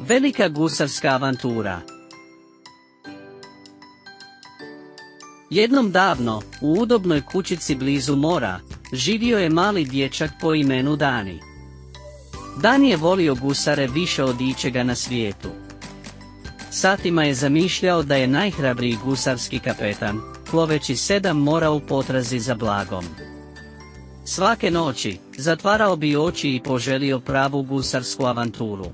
Velika gusarska avantura. Jednom davno, u udobnoj kućici blizu mora, živio je mali dječak po imenu Dani. Dani je volio gusare više od ičega na svijetu. Satima je zamišljao da je najhrabriji gusarski kapetan, ploveći 7 mora u potrazi za blagom. Svake noći, zatvarao bi oči i poželio pravu gusarsku avanturu.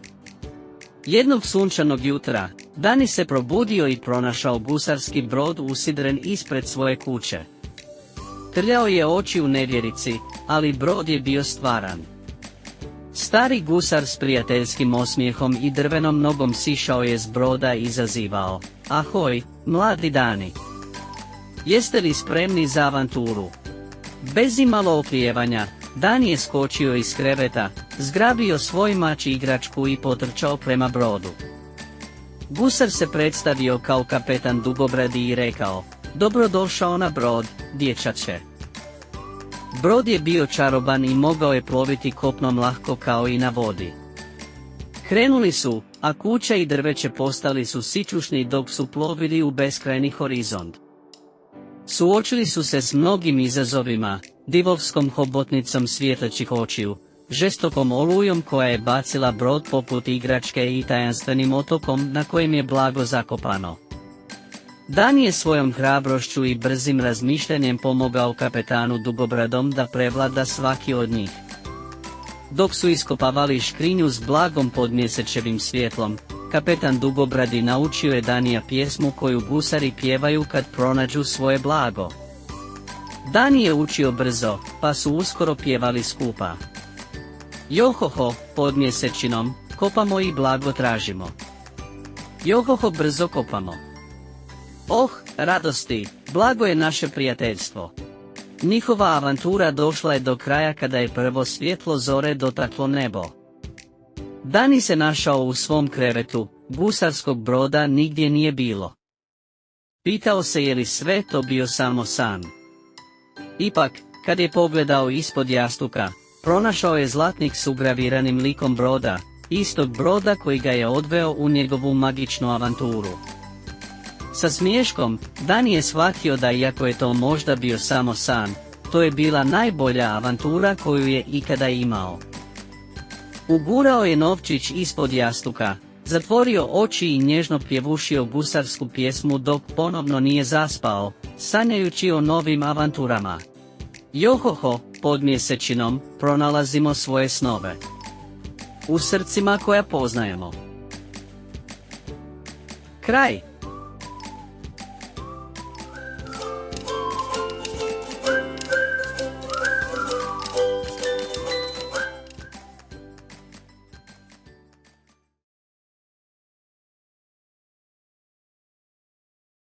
Jednog sunčanog jutra, Dani se probudio i pronašao gusarski brod usidren ispred svoje kuće. Trljao je oči u nevjerici, ali brod je bio stvaran. Stari gusar s prijateljskim osmijehom i drvenom nogom sišao je s broda i izazivao: "Ahoj, mladi Dani! Jeste li spremni za avanturu?" Bez imalo oklijevanja, Dani je skočio iz kreveta, zgrabio svoj mač i igračku i potrčao prema brodu. Gusar se predstavio kao kapetan Dugobradi i rekao: "Dobrodošao na brod, dječače." Brod je bio čaroban i mogao je ploviti kopnom lahko kao i na vodi. Krenuli su, a kuća i drveće postali su sićušni dok su plovili u beskrajni horizont. Suočili su se s mnogim izazovima, divovskom hobotnicom svijetlećih očiju, žestokom olujom koja je bacila brod poput igračke i tajanstvenim otokom na kojem je blago zakopano. Dani je svojom hrabrošću i brzim razmišljanjem pomogao kapetanu Dugobradom da prevlada svaki od njih. Dok su iskopavali škrinju s blagom pod mjesečevim svjetlom, kapetan Dugobradi naučio je Danija pjesmu koju gusari pjevaju kad pronađu svoje blago. Dani je učio brzo, pa su uskoro pjevali skupa: "Johoho, pod mjesečinom, kopamo i blago tražimo. Johoho, brzo kopamo. Oh, radosti, blago je naše prijateljstvo." Njihova avantura došla je do kraja kada je prvo svjetlo zore dotaklo nebo. Dani se našao u svom krevetu, gusarskog broda nigdje nije bilo. Pitao se je li sve to bio samo san. Ipak, kad je pogledao ispod jastuka, pronašao je zlatnik s ugraviranim likom broda, istog broda koji ga je odveo u njegovu magičnu avanturu. Sa smiješkom, Dani je shvatio da iako je to možda bio samo san, to je bila najbolja avantura koju je ikada imao. Ugurao je novčić ispod jastuka, zatvorio oči i nježno pjevušio gusarsku pjesmu dok ponovno nije zaspao, sanjajući o novim avanturama. Johoho, pod mjesečinom, pronalazimo svoje snove. U srcima koja poznajemo. Kraj.